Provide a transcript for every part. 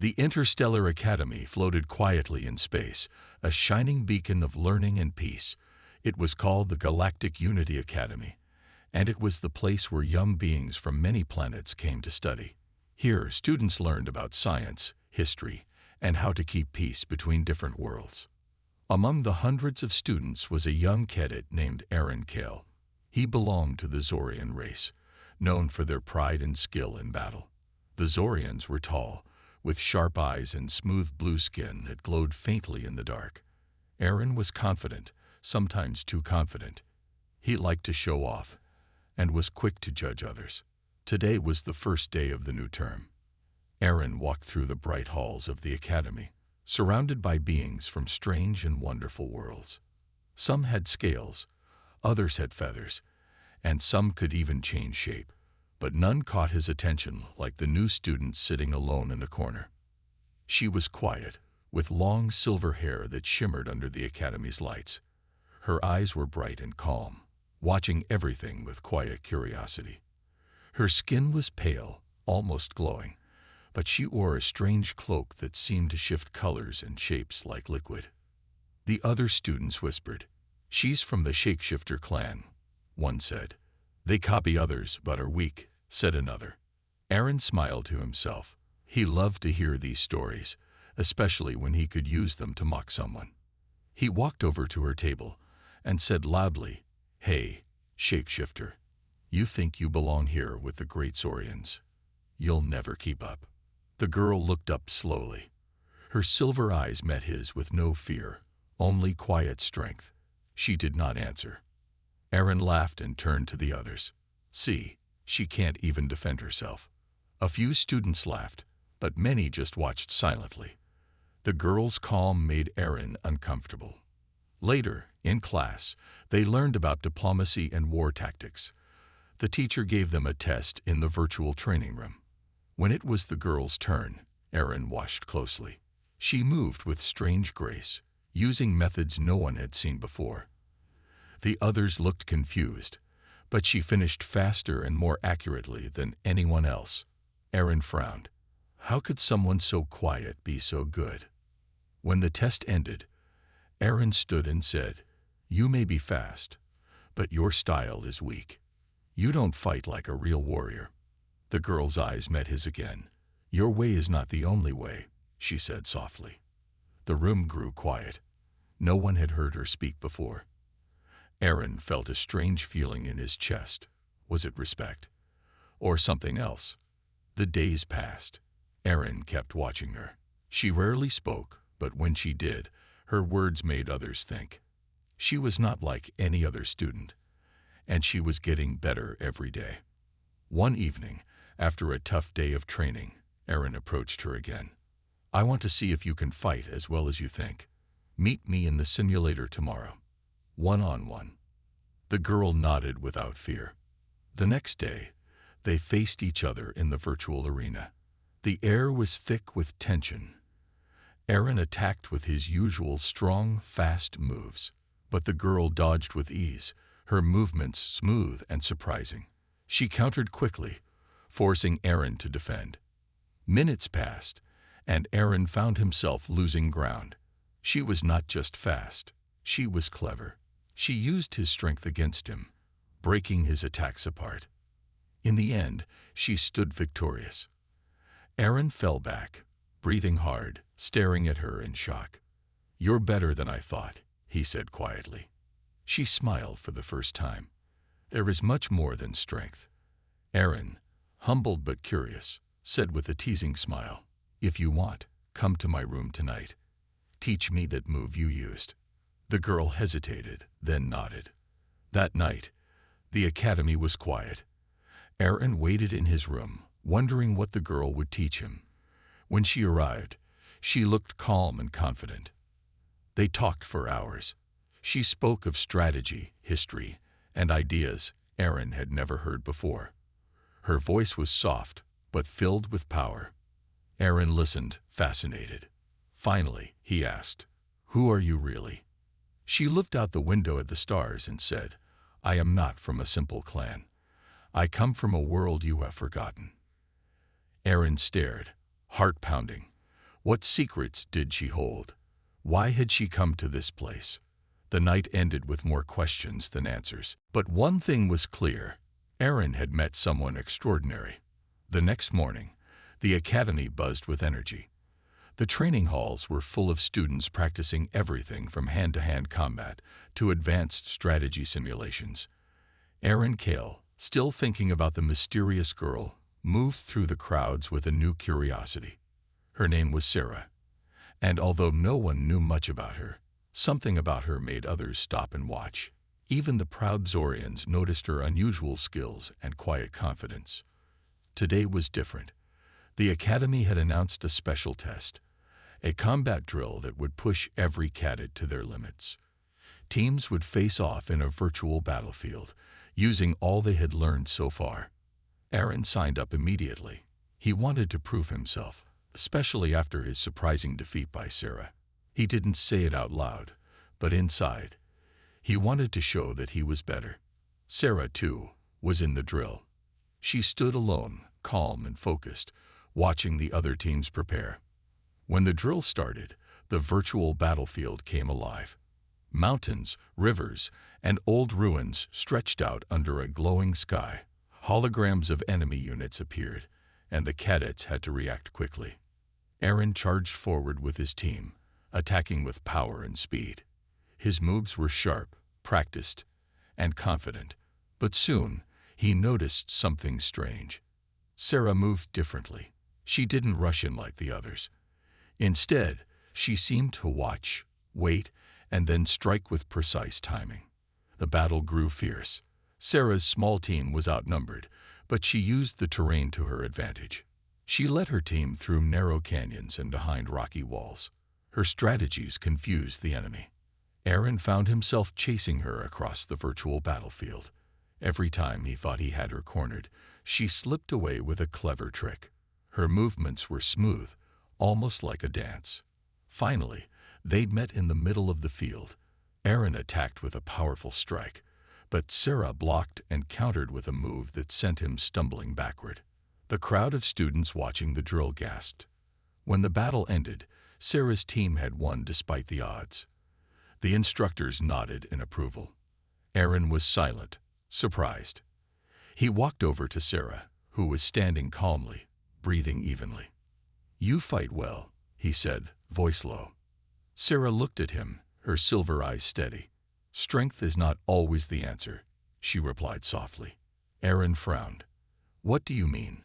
The Interstellar Academy floated quietly in space, a shining beacon of learning and peace. It was called the Galactic Unity Academy, and it was the place where young beings from many planets came to study. Here, students learned about science, history, and how to keep peace between different worlds. Among the hundreds of students was a young cadet named Aaron Kale. He belonged to the Zorian race, known for their pride and skill in battle. The Zorians were tall, with sharp eyes and smooth blue skin that glowed faintly in the dark. Aaron was confident, sometimes too confident. He liked to show off, and was quick to judge others. Today was the first day of the new term. Aaron walked through the bright halls of the academy, surrounded by beings from strange and wonderful worlds. Some had scales, others had feathers, and some could even change shape. But none caught his attention like the new student sitting alone in a corner. She was quiet, with long silver hair that shimmered under the academy's lights. Her eyes were bright and calm, watching everything with quiet curiosity. Her skin was pale, almost glowing, but she wore a strange cloak that seemed to shift colors and shapes like liquid. The other students whispered, "She's from the Shapeshifter clan," one said. "They copy others but are weak," said another. Aaron smiled to himself. He loved to hear these stories, especially when he could use them to mock someone. He walked over to her table and said loudly, "Hey, Shapeshifter, you think you belong here with the great Zorians? You'll never keep up." The girl looked up slowly. Her silver eyes met his with no fear, only quiet strength. She did not answer. Aaron laughed and turned to the others. "See, she can't even defend herself." A few students laughed, but many just watched silently. The girl's calm made Aaron uncomfortable. Later, in class, they learned about diplomacy and war tactics. The teacher gave them a test in the virtual training room. When it was the girl's turn, Aaron watched closely. She moved with strange grace, using methods no one had seen before. The others looked confused, but she finished faster and more accurately than anyone else. Aaron frowned. How could someone so quiet be so good? When the test ended, Aaron stood and said, "You may be fast, but your style is weak. You don't fight like a real warrior." The girl's eyes met his again. "Your way is not the only way," she said softly. The room grew quiet. No one had heard her speak before. Aaron felt a strange feeling in his chest. Was it respect? Or something else? The days passed. Aaron kept watching her. She rarely spoke, but when she did, her words made others think. She was not like any other student, and she was getting better every day. One evening, after a tough day of training, Aaron approached her again. "I want to see if you can fight as well as you think. Meet me in the simulator tomorrow. One-on-one." The girl nodded without fear. The next day, they faced each other in the virtual arena. The air was thick with tension. Aaron attacked with his usual strong, fast moves, but the girl dodged with ease, her movements smooth and surprising. She countered quickly, forcing Aaron to defend. Minutes passed, and Aaron found himself losing ground. She was not just fast, she was clever. She used his strength against him, breaking his attacks apart. In the end, she stood victorious. Aaron fell back, breathing hard, staring at her in shock. "You're better than I thought," he said quietly. She smiled for the first time. "There is much more than strength." Aaron, humbled but curious, said with a teasing smile, "If you want, come to my room tonight. Teach me that move you used." The girl hesitated, then nodded. That night, the academy was quiet. Aaron waited in his room, wondering what the girl would teach him. When she arrived, she looked calm and confident. They talked for hours. She spoke of strategy, history, and ideas Aaron had never heard before. Her voice was soft, but filled with power. Aaron listened, fascinated. Finally, he asked, "Who are you really?" She looked out the window at the stars and said, "I am not from a simple clan. I come from a world you have forgotten." Aaron stared, heart pounding. What secrets did she hold? Why had she come to this place? The night ended with more questions than answers. But one thing was clear. Erin had met someone extraordinary. The next morning, the academy buzzed with energy. The training halls were full of students practicing everything from hand-to-hand combat to advanced strategy simulations. Erin Kale, still thinking about the mysterious girl, moved through the crowds with a new curiosity. Her name was Sarah, and although no one knew much about her, something about her made others stop and watch. Even the proud Zorians noticed her unusual skills and quiet confidence. Today was different. The academy had announced a special test, a combat drill that would push every cadet to their limits. Teams would face off in a virtual battlefield, using all they had learned so far. Erin signed up immediately. He wanted to prove himself, especially after his surprising defeat by Sarah. He didn't say it out loud, but inside, he wanted to show that he was better. Sarah, too, was in the drill. She stood alone, calm and focused, watching the other teams prepare. When the drill started, the virtual battlefield came alive. Mountains, rivers, and old ruins stretched out under a glowing sky. Holograms of enemy units appeared, and the cadets had to react quickly. Erin charged forward with his team, attacking with power and speed. His moves were sharp, practiced, and confident, but soon he noticed something strange. Sarah moved differently. She didn't rush in like the others. Instead, she seemed to watch, wait, and then strike with precise timing. The battle grew fierce. Sarah's small team was outnumbered, but she used the terrain to her advantage. She led her team through narrow canyons and behind rocky walls. Her strategies confused the enemy. Erin found himself chasing her across the virtual battlefield. Every time he thought he had her cornered, she slipped away with a clever trick. Her movements were smooth, almost like a dance. Finally, they met in the middle of the field. Erin attacked with a powerful strike, but Sarah blocked and countered with a move that sent him stumbling backward. The crowd of students watching the drill gasped. When the battle ended, Sarah's team had won despite the odds. The instructors nodded in approval. Erin was silent, surprised. He walked over to Sarah, who was standing calmly, breathing evenly. "You fight well," he said, voice low. Sarah looked at him, her silver eyes steady. "Strength is not always the answer," she replied softly. Erin frowned. "What do you mean?"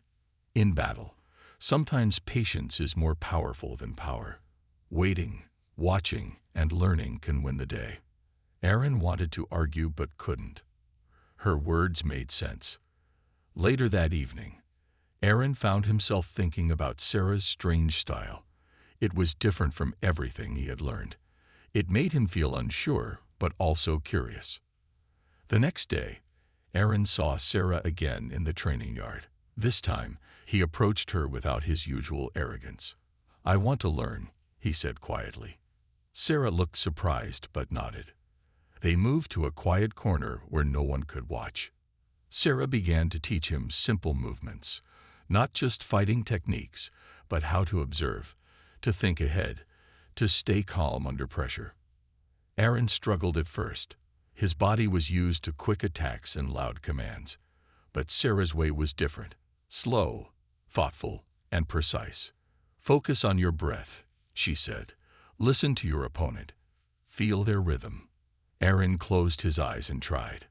"In battle, sometimes patience is more powerful than power. Waiting, watching, and learning can win the day." Erin wanted to argue but couldn't. Her words made sense. Later that evening, Erin found himself thinking about Sarah's strange style. It was different from everything he had learned. It made him feel unsure, but also curious. The next day, Erin saw Sarah again in the training yard. This time, he approached her without his usual arrogance. "I want to learn," he said quietly. Sarah looked surprised but nodded. They moved to a quiet corner where no one could watch. Sarah began to teach him simple movements, not just fighting techniques, but how to observe, to think ahead, to stay calm under pressure. Erin struggled at first. His body was used to quick attacks and loud commands. But Sarah's way was different, slow, thoughtful, and precise. "Focus on your breath," she said. "Listen to your opponent. Feel their rhythm." Erin closed his eyes and tried.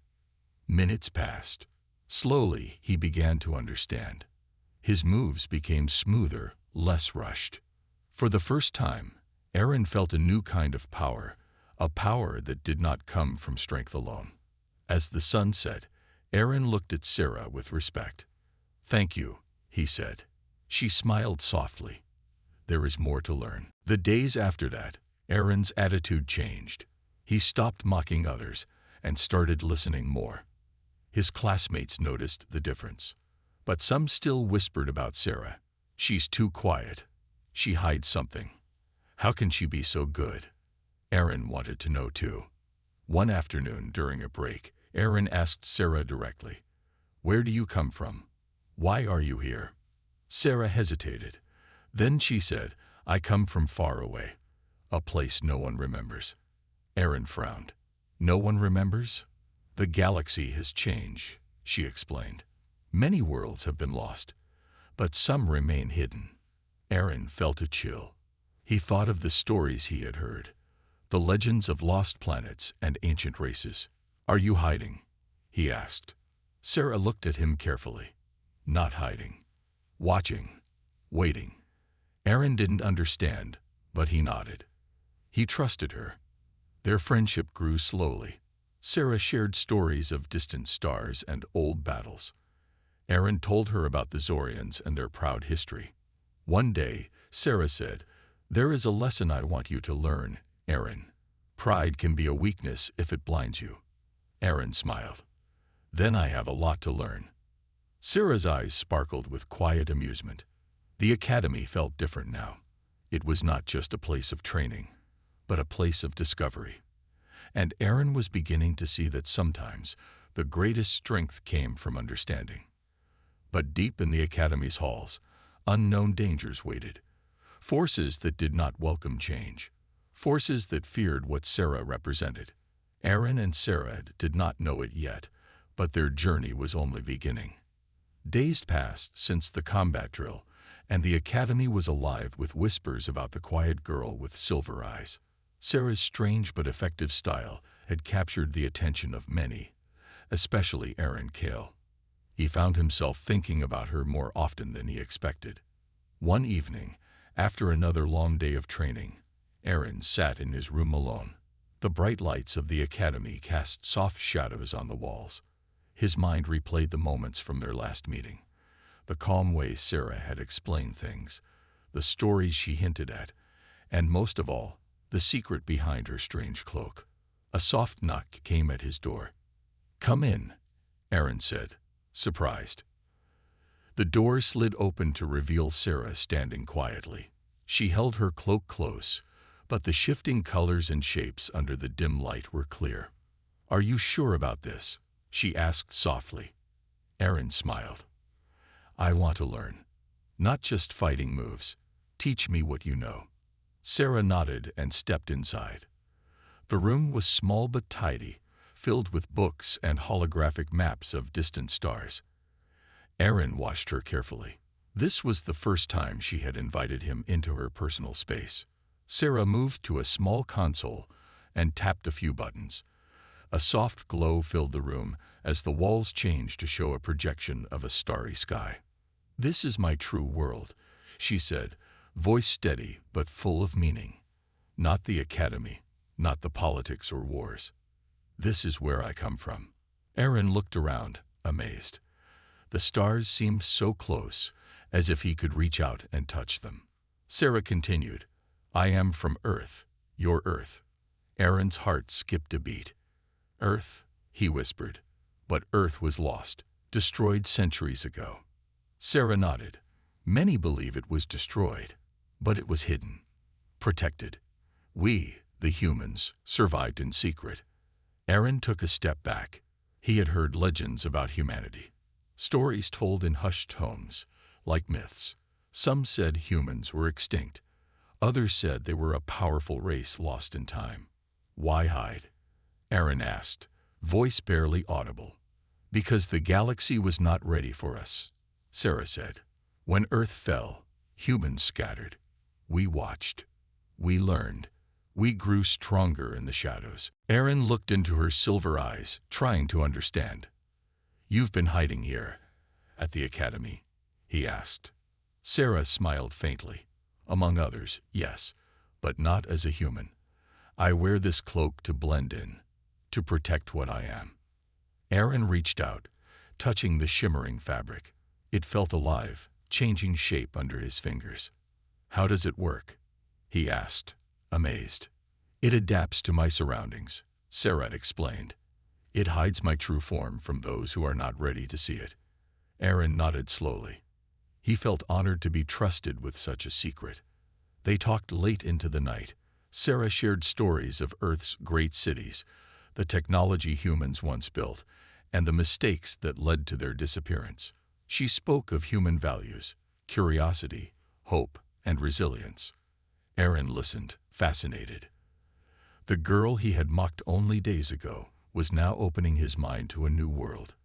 Minutes passed. Slowly, he began to understand. His moves became smoother, less rushed. For the first time, Erin felt a new kind of power, a power that did not come from strength alone. As the sun set, Erin looked at Sarah with respect. "Thank you," he said. She smiled softly. "There is more to learn." The days after that, Erin's attitude changed. He stopped mocking others and started listening more. His classmates noticed the difference. But some still whispered about Sarah. "She's too quiet. She hides something. How can she be so good?" Erin wanted to know too. One afternoon during a break, Erin asked Sarah directly, "Where do you come from? Why are you here?" Sarah hesitated. Then she said, I come from far away, a place no one remembers. Aaron frowned. No one remembers? The galaxy has changed, she explained. Many worlds have been lost, but some remain hidden. Aaron felt a chill. He thought of the stories he had heard, the legends of lost planets and ancient races. Are you hiding? He asked. Sarah looked at him carefully. Not hiding. Watching. Waiting. Aaron didn't understand, but he nodded. He trusted her. Their friendship grew slowly. Sarah shared stories of distant stars and old battles. Aaron told her about the Zorians and their proud history. One day, Sarah said, "There is a lesson I want you to learn, Aaron. Pride can be a weakness if it blinds you." Aaron smiled. Then I have a lot to learn. Sarah's eyes sparkled with quiet amusement. The academy felt different now. It was not just a place of training, but a place of discovery. And Aaron was beginning to see that sometimes the greatest strength came from understanding. But deep in the academy's halls, unknown dangers waited. Forces that did not welcome change. Forces that feared what Sarah represented. Aaron and Sarah did not know it yet, but their journey was only beginning. Days passed since the combat drill, and the academy was alive with whispers about the quiet girl with silver eyes. Sarah's strange but effective style had captured the attention of many, especially Aaron Cale. He found himself thinking about her more often than he expected. One evening, after another long day of training, Aaron sat in his room alone. The bright lights of the academy cast soft shadows on the walls. His mind replayed the moments from their last meeting. The calm way Sarah had explained things, the stories she hinted at, and most of all, the secret behind her strange cloak. A soft knock came at his door. "Come in," Aaron said, surprised. The door slid open to reveal Sarah standing quietly. She held her cloak close, but the shifting colors and shapes under the dim light were clear. "Are you sure about this?" she asked softly. Aaron smiled. "I want to learn. Not just fighting moves. Teach me what you know." Sarah nodded and stepped inside. The room was small but tidy, filled with books and holographic maps of distant stars. Aaron watched her carefully. This was the first time she had invited him into her personal space. Sarah moved to a small console and tapped a few buttons. A soft glow filled the room as the walls changed to show a projection of a starry sky. "This is my true world," she said, voice steady but full of meaning. "Not the academy, not the politics or wars. This is where I come from." Aaron looked around, amazed. The stars seemed so close, as if he could reach out and touch them. Sarah continued, "I am from Earth, your Earth." Aaron's heart skipped a beat. "Earth," he whispered. "But Earth was lost, destroyed centuries ago." Sarah nodded. "Many believe it was destroyed, but it was hidden, protected. We, the humans, survived in secret." Aaron took a step back. He had heard legends about humanity. Stories told in hushed tones, like myths. Some said humans were extinct. Others said they were a powerful race lost in time. "Why hide?" Aaron asked, voice barely audible. "Because the galaxy was not ready for us," Sarah said. "When Earth fell, humans scattered. We watched. We learned. We grew stronger in the shadows." Aaron looked into her silver eyes, trying to understand. "You've been hiding here, at the academy?" he asked. Sarah smiled faintly. "Among others, yes, but not as a human. I wear this cloak to blend in, to protect what I am." Aaron reached out, touching the shimmering fabric. It felt alive, changing shape under his fingers. "How does it work?" he asked, amazed. "It adapts to my surroundings," Sarah explained. "It hides my true form from those who are not ready to see it." Aaron nodded slowly. He felt honored to be trusted with such a secret. They talked late into the night. Sarah shared stories of Earth's great cities, the technology humans once built, and the mistakes that led to their disappearance. She spoke of human values, curiosity, hope, and resilience. Aaron listened, fascinated. The girl he had mocked only days ago was now opening his mind to a new world.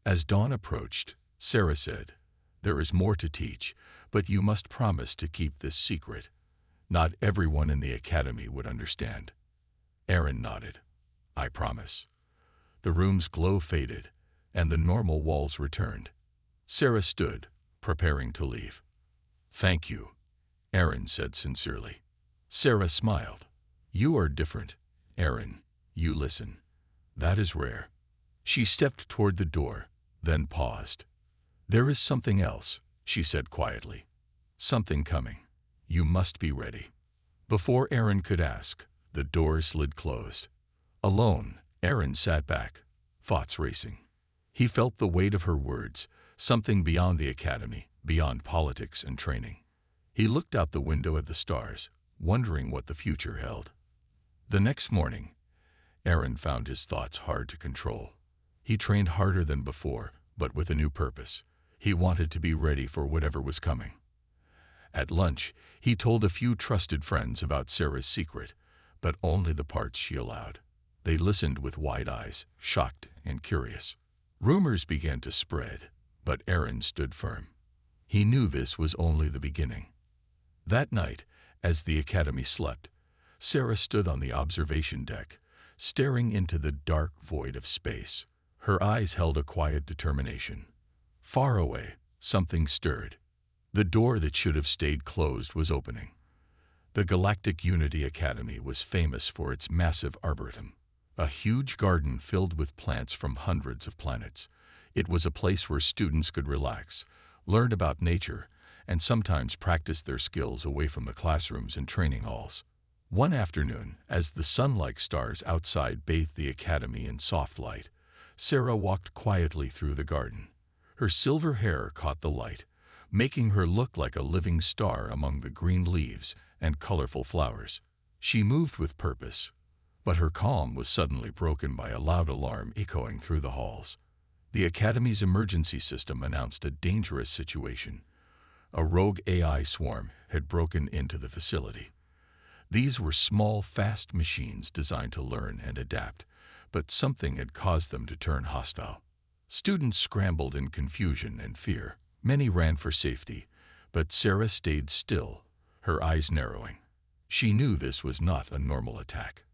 As dawn approached, Sarah said, "There is more to teach, but you must promise to keep this secret. Not everyone in the academy would understand." Aaron nodded. "I promise." The room's glow faded, and the normal walls returned. Sarah stood, preparing to leave. "Thank you," Aaron said sincerely. Sarah smiled. "You are different, Aaron. You listen. That is rare." She stepped toward the door, then paused. "There is something else," she said quietly. "Something coming. You must be ready." Before Aaron could ask, the door slid closed. Alone, Aaron sat back, thoughts racing. He felt the weight of her words, something beyond the academy, beyond politics and training. He looked out the window at the stars, wondering what the future held. The next morning, Aaron found his thoughts hard to control. He trained harder than before, but with a new purpose. He wanted to be ready for whatever was coming. At lunch, he told a few trusted friends about Sarah's secret, but only the parts she allowed. They listened with wide eyes, shocked and curious. Rumors began to spread, but Aaron stood firm. He knew this was only the beginning. That night, as the academy slept, Sarah stood on the observation deck, staring into the dark void of space. Her eyes held a quiet determination. Far away, something stirred. The door that should have stayed closed was opening. The Galactic Unity Academy was famous for its massive arboretum, a huge garden filled with plants from hundreds of planets. It was a place where students could relax, learn about nature, and sometimes practice their skills away from the classrooms and training halls. One afternoon, as the sun-like stars outside bathed the academy in soft light, Sarah walked quietly through the garden. Her silver hair caught the light, making her look like a living star among the green leaves and colorful flowers. She moved with purpose, but her calm was suddenly broken by a loud alarm echoing through the halls. The academy's emergency system announced a dangerous situation. A rogue AI swarm had broken into the facility. These were small, fast machines designed to learn and adapt, but something had caused them to turn hostile. Students scrambled in confusion and fear. Many ran for safety, but Sarah stayed still, her eyes narrowing. She knew this was not a normal attack.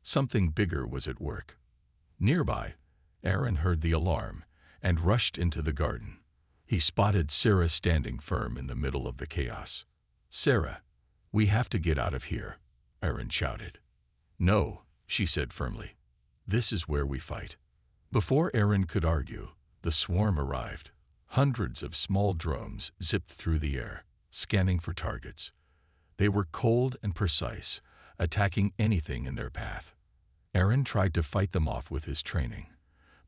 Something bigger was at work. Nearby, Aaron heard the alarm and rushed into the garden. He spotted Sarah standing firm in the middle of the chaos. "Sarah, we have to get out of here," Aaron shouted. "No," she said firmly. "This is where we fight." Before Aaron could argue, the swarm arrived. Hundreds of small drones zipped through the air, scanning for targets. They were cold and precise, attacking anything in their path. Aaron tried to fight them off with his training,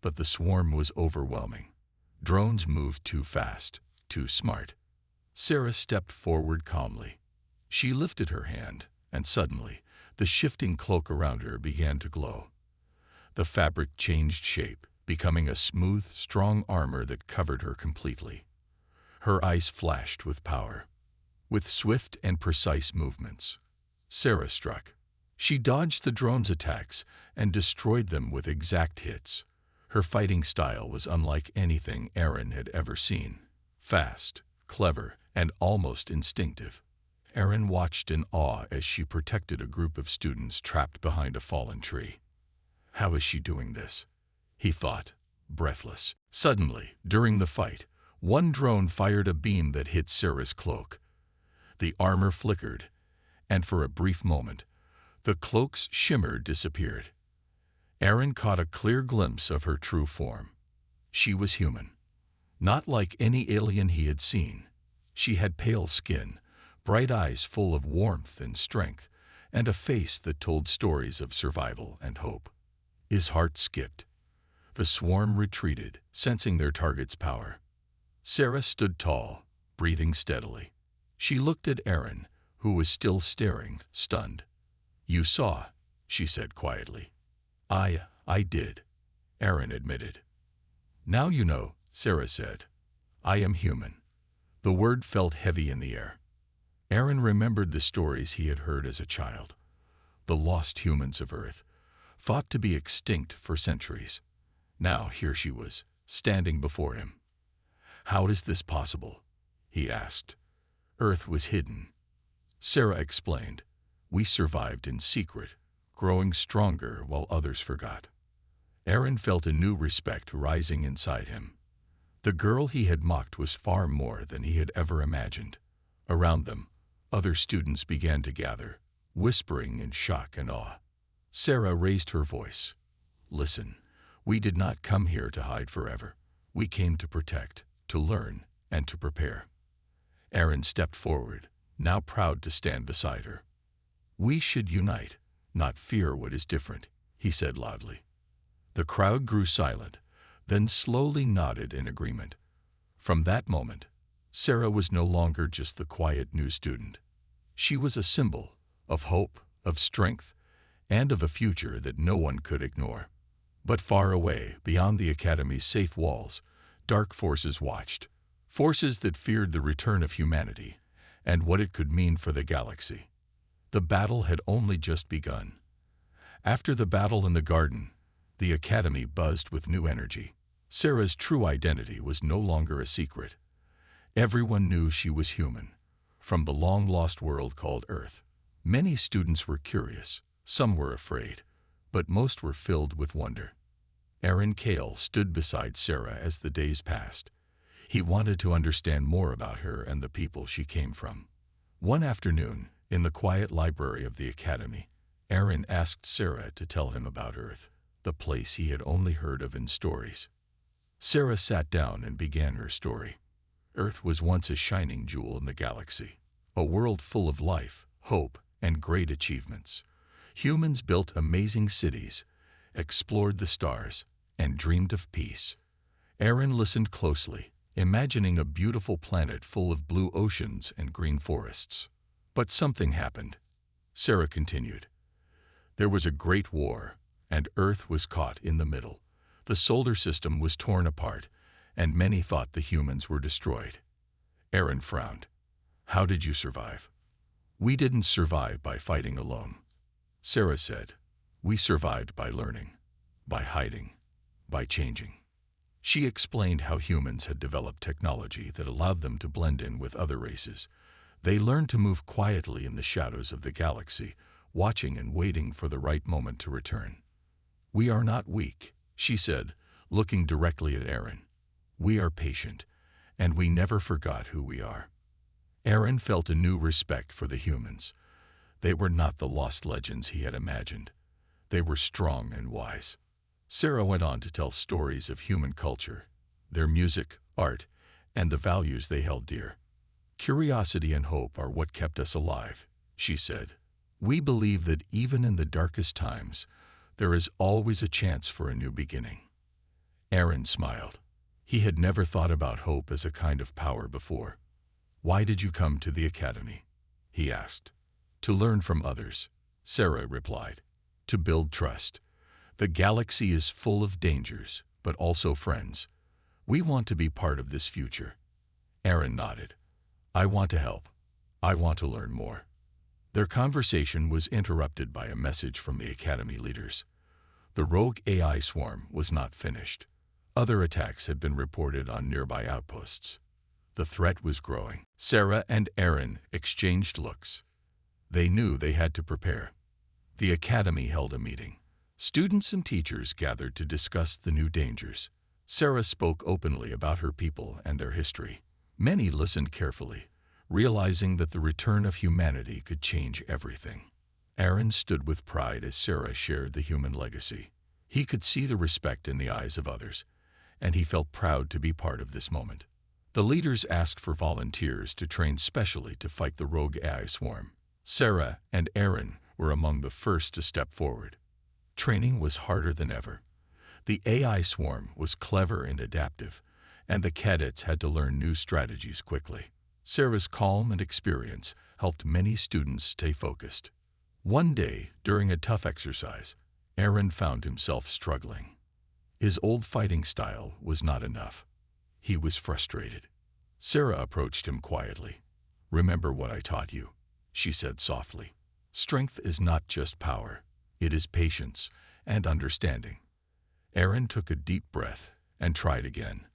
but the swarm was overwhelming. Drones moved too fast, too smart. Sarah stepped forward calmly. She lifted her hand, and suddenly, the shifting cloak around her began to glow. The fabric changed shape, becoming a smooth, strong armor that covered her completely. Her eyes flashed with power. With swift and precise movements, Sarah struck. She dodged the drone's attacks and destroyed them with exact hits. Her fighting style was unlike anything Aaron had ever seen. Fast, clever, and almost instinctive. Aaron watched in awe as she protected a group of students trapped behind a fallen tree. "How is she doing this?" he thought, breathless. Suddenly, during the fight, one drone fired a beam that hit Sarah's cloak. The armor flickered, and for a brief moment, the cloak's shimmer disappeared. Aaron caught a clear glimpse of her true form. She was human. Not like any alien he had seen. She had pale skin, bright eyes full of warmth and strength, and a face that told stories of survival and hope. His heart skipped. The swarm retreated, sensing their target's power. Sarah stood tall, breathing steadily. She looked at Aaron, who was still staring, stunned. "You saw," she said quietly. I did," Aaron admitted. "Now you know," Sarah said. "I am human." The word felt heavy in the air. Aaron remembered the stories he had heard as a child. The lost humans of Earth, thought to be extinct for centuries. Now here she was, standing before him. "How is this possible?" he asked. "Earth was hidden." Sarah explained. "We survived in secret, growing stronger while others forgot." Aaron felt a new respect rising inside him. The girl he had mocked was far more than he had ever imagined. Around them, other students began to gather, whispering in shock and awe. Sarah raised her voice. "Listen, we did not come here to hide forever. We came to protect, to learn, and to prepare." Aaron stepped forward, now proud to stand beside her. "We should unite, not fear what is different," he said loudly. The crowd grew silent, then slowly nodded in agreement. From that moment, Sarah was no longer just the quiet new student. She was a symbol of hope, of strength, and of a future that no one could ignore. But far away, beyond the Academy's safe walls, dark forces watched. Forces that feared the return of humanity and what it could mean for the galaxy. The battle had only just begun. After the battle in the garden, the Academy buzzed with new energy. Sarah's true identity was no longer a secret. Everyone knew she was human, from the long-lost world called Earth. Many students were curious, some were afraid, but most were filled with wonder. Aaron Kale stood beside Sarah as the days passed. He wanted to understand more about her and the people she came from. One afternoon, in the quiet library of the Academy, Aaron asked Sarah to tell him about Earth, the place he had only heard of in stories. Sarah sat down and began her story. Earth was once a shining jewel in the galaxy, a world full of life, hope, and great achievements. Humans built amazing cities, explored the stars, and dreamed of peace. Aaron listened closely, imagining a beautiful planet full of blue oceans and green forests. But something happened. Sarah continued. There was a great war, and Earth was caught in the middle. The solar system was torn apart, and many thought the humans were destroyed. Aaron frowned. "How did you survive?" "We didn't survive by fighting alone," Sarah said. "We survived by learning, by hiding, by changing." She explained how humans had developed technology that allowed them to blend in with other races. They learned to move quietly in the shadows of the galaxy, watching and waiting for the right moment to return. "We are not weak," she said, looking directly at Aaron. "We are patient, and we never forgot who we are." Aaron felt a new respect for the humans. They were not the lost legends he had imagined. They were strong and wise. Sarah went on to tell stories of human culture, their music, art, and the values they held dear. "Curiosity and hope are what kept us alive," she said. "We believe that even in the darkest times, there is always a chance for a new beginning." Aaron smiled. He had never thought about hope as a kind of power before. "Why did you come to the Academy?" he asked. "To learn from others," Sarah replied. "To build trust. The galaxy is full of dangers, but also friends. We want to be part of this future." Aaron nodded. "I want to help. I want to learn more." Their conversation was interrupted by a message from the Academy leaders. The rogue AI swarm was not finished. Other attacks had been reported on nearby outposts. The threat was growing. Sarah and Aaron exchanged looks. They knew they had to prepare. The Academy held a meeting. Students and teachers gathered to discuss the new dangers. Sarah spoke openly about her people and their history. Many listened carefully, realizing that the return of humanity could change everything. Aaron stood with pride as Sarah shared the human legacy. He could see the respect in the eyes of others, and he felt proud to be part of this moment. The leaders asked for volunteers to train specially to fight the rogue AI swarm. Sarah and Aaron were among the first to step forward. Training was harder than ever. The AI swarm was clever and adaptive, and the cadets had to learn new strategies quickly. Sarah's calm and experience helped many students stay focused. One day, during a tough exercise, Aaron found himself struggling. His old fighting style was not enough. He was frustrated. Sarah approached him quietly. Remember what I taught you, she said softly. Strength is not just power. It is patience and understanding. Aaron took a deep breath and tried again.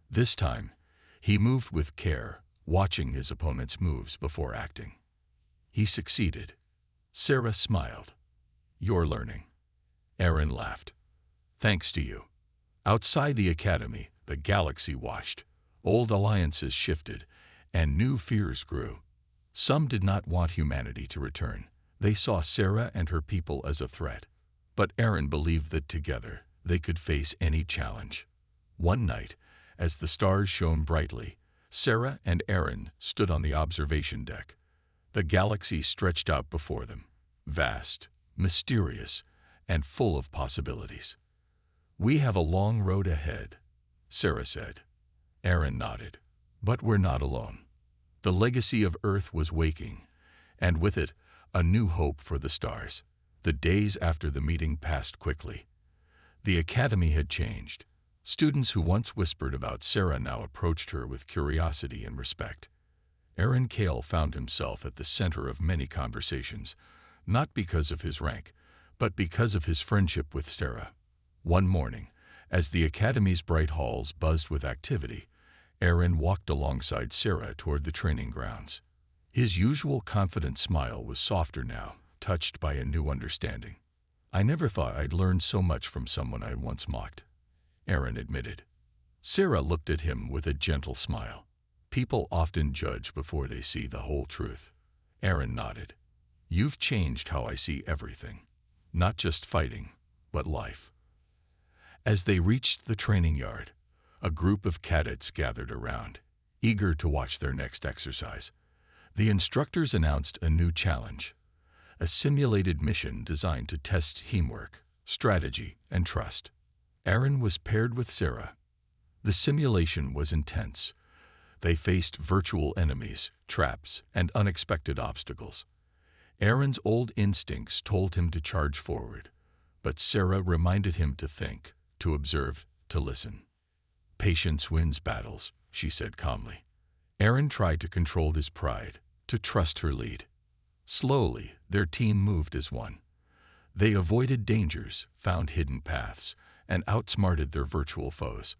This time, he moved with care, watching his opponent's moves before acting. He succeeded. Sarah smiled. You're learning. Aaron laughed. Thanks to you. Outside the academy, the galaxy watched. Old alliances shifted, and new fears grew. Some did not want humanity to return. They saw Sarah and her people as a threat. But Aaron believed that together they could face any challenge. One night, as the stars shone brightly, Sarah and Aaron stood on the observation deck. The galaxy stretched out before them, vast, mysterious, and full of possibilities. We have a long road ahead, Sarah said. Aaron nodded. But we're not alone. The legacy of Earth was waking, and with it, a new hope for the stars. The days after the meeting passed quickly. The academy had changed. Students who once whispered about Sarah now approached her with curiosity and respect. Aaron Cale found himself at the center of many conversations, not because of his rank, but because of his friendship with Sarah. One morning, as the academy's bright halls buzzed with activity, Aaron walked alongside Sarah toward the training grounds. His usual confident smile was softer now, touched by a new understanding. I never thought I'd learned so much from someone I once mocked, Aaron admitted. Sarah looked at him with a gentle smile. People often judge before they see the whole truth. Aaron nodded. You've changed how I see everything. Not just fighting, but life. As they reached the training yard, a group of cadets gathered around, eager to watch their next exercise. The instructors announced a new challenge, a simulated mission designed to test teamwork, strategy, and trust. Aaron was paired with Sarah. The simulation was intense. They faced virtual enemies, traps, and unexpected obstacles. Aaron's old instincts told him to charge forward, but Sarah reminded him to think, to observe, to listen. Patience wins battles, she said calmly. Aaron tried to control his pride, to trust her lead. Slowly, their team moved as one. They avoided dangers, found hidden paths, and outsmarted their virtual foes.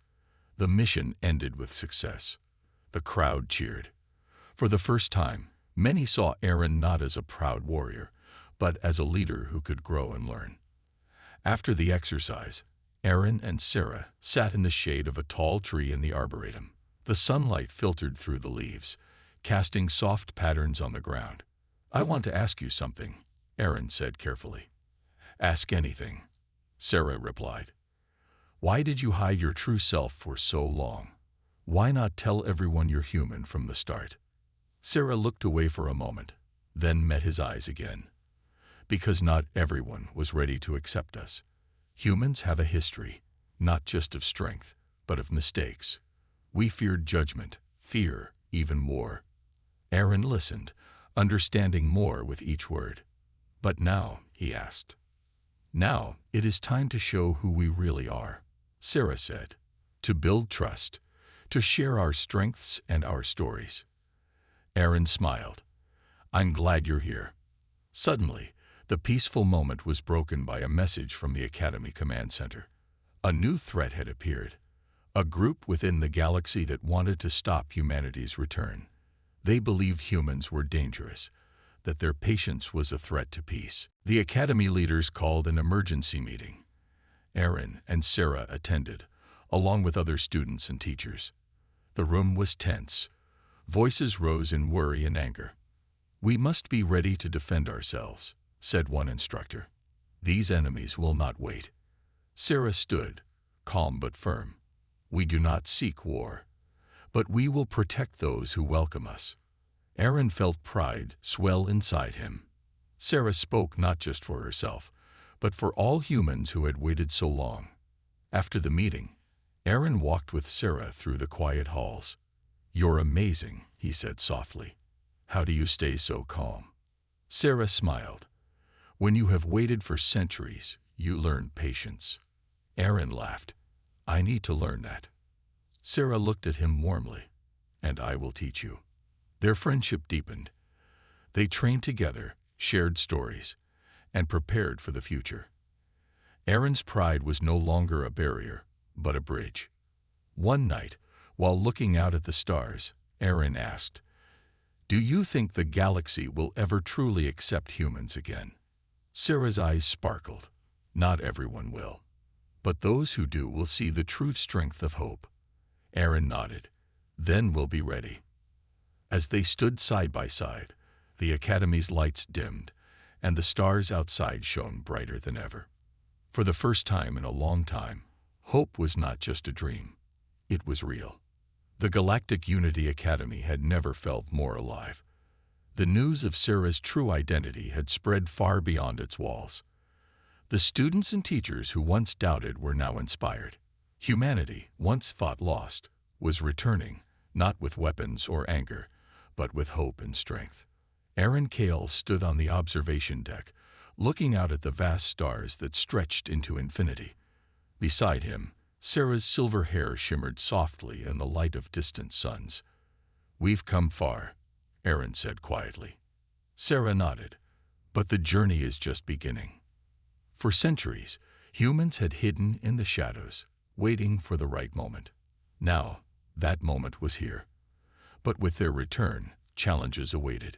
The mission ended with success. The crowd cheered. For the first time, many saw Aaron not as a proud warrior, but as a leader who could grow and learn. After the exercise, Aaron and Sarah sat in the shade of a tall tree in the arboretum. The sunlight filtered through the leaves, casting soft patterns on the ground. I want to ask you something, Aaron said carefully. Ask anything, Sarah replied. Why did you hide your true self for so long? Why not tell everyone you're human from the start? Sarah looked away for a moment, then met his eyes again. Because not everyone was ready to accept us. Humans have a history, not just of strength, but of mistakes. We feared judgment, fear, even war. Aaron listened, understanding more with each word. But now, he asked. Now, it is time to show who we really are, Sarah said. To build trust, to share our strengths and our stories. Aaron smiled. I'm glad you're here. Suddenly, the peaceful moment was broken by a message from the Academy Command Center. A new threat had appeared. A group within the galaxy that wanted to stop humanity's return. They believed humans were dangerous, that their patience was a threat to peace. The Academy leaders called an emergency meeting. Aaron and Sarah attended, along with other students and teachers. The room was tense. Voices rose in worry and anger. We must be ready to defend ourselves, said one instructor. These enemies will not wait. Sarah stood, calm but firm. We do not seek war, but we will protect those who welcome us. Aaron felt pride swell inside him. Sarah spoke not just for herself, but for all humans who had waited so long. After the meeting, Aaron walked with Sarah through the quiet halls. You're amazing, he said softly. How do you stay so calm? Sarah smiled. When you have waited for centuries, you learn patience. Aaron laughed. I need to learn that. Sarah looked at him warmly. And I will teach you. Their friendship deepened. They trained together, shared stories, and prepared for the future. Aaron's pride was no longer a barrier, but a bridge. One night, while looking out at the stars, Aaron asked, "Do you think the galaxy will ever truly accept humans again?" Sarah's eyes sparkled. "Not everyone will. But those who do will see the true strength of hope." Aaron nodded. "Then we'll be ready." As they stood side by side, the Academy's lights dimmed, and the stars outside shone brighter than ever. For the first time in a long time, hope was not just a dream. It was real. The Galactic Unity Academy had never felt more alive. The news of Sarah's true identity had spread far beyond its walls. The students and teachers who once doubted were now inspired. Humanity, once thought lost, was returning, not with weapons or anger, but with hope and strength. Aaron Cale stood on the observation deck, looking out at the vast stars that stretched into infinity. Beside him, Sarah's silver hair shimmered softly in the light of distant suns. "We've come far," Aaron said quietly. Sarah nodded. "But the journey is just beginning." For centuries, humans had hidden in the shadows, waiting for the right moment. Now, that moment was here. But with their return, challenges awaited.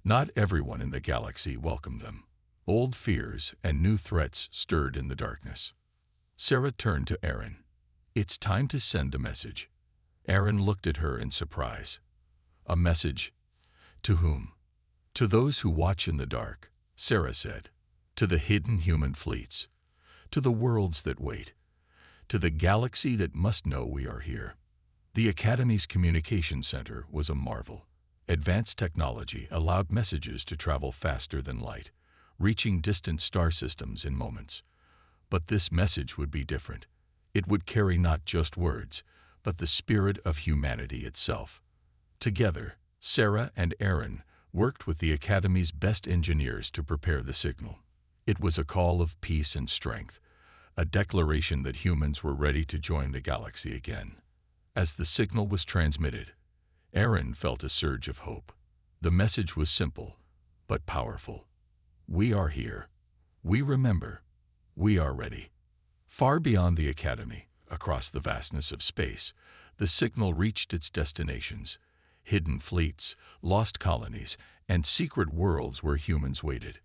Not everyone in the galaxy welcomed them. Old fears and new threats stirred in the darkness. Sarah turned to Aaron. "It's time to send a message." Aaron looked at her in surprise. "A message? To whom?" "To those who watch in the dark," Sarah said. "To the hidden human fleets. To the worlds that wait. To the galaxy that must know we are here." The Academy's communication center was a marvel. Advanced technology allowed messages to travel faster than light, reaching distant star systems in moments. But this message would be different. It would carry not just words, but the spirit of humanity itself. Together, Sarah and Aaron worked with the Academy's best engineers to prepare the signal. It was a call of peace and strength, a declaration that humans were ready to join the galaxy again. As the signal was transmitted, Aaron felt a surge of hope. The message was simple, but powerful. "We are here. We remember. We are ready." Far beyond the Academy, across the vastness of space, the signal reached its destinations: hidden fleets, lost colonies, and secret worlds where humans waited.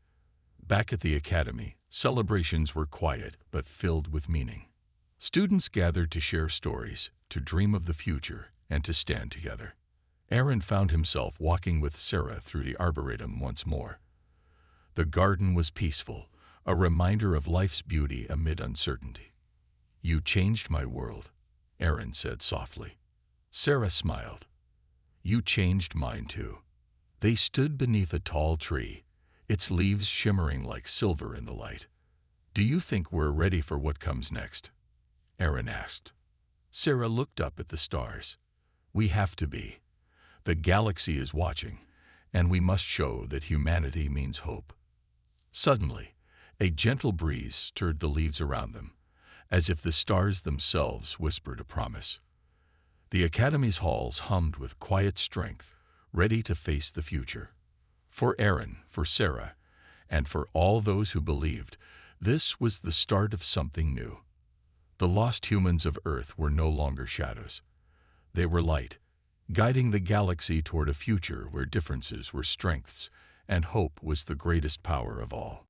Back at the Academy, celebrations were quiet but filled with meaning. Students gathered to share stories, to dream of the future, and to stand together. Aaron found himself walking with Sarah through the Arboretum once more. The garden was peaceful, a reminder of life's beauty amid uncertainty. "You changed my world," Aaron said softly. Sarah smiled. "You changed mine too." They stood beneath a tall tree, its leaves shimmering like silver in the light. "Do you think we're ready for what comes next?" Aaron asked. Sarah looked up at the stars. "We have to be. The galaxy is watching, and we must show that humanity means hope." Suddenly, a gentle breeze stirred the leaves around them, as if the stars themselves whispered a promise. The Academy's halls hummed with quiet strength, ready to face the future. For Aaron, for Sarah, and for all those who believed, this was the start of something new. The lost humans of Earth were no longer shadows. They were light, guiding the galaxy toward a future where differences were strengths and hope was the greatest power of all.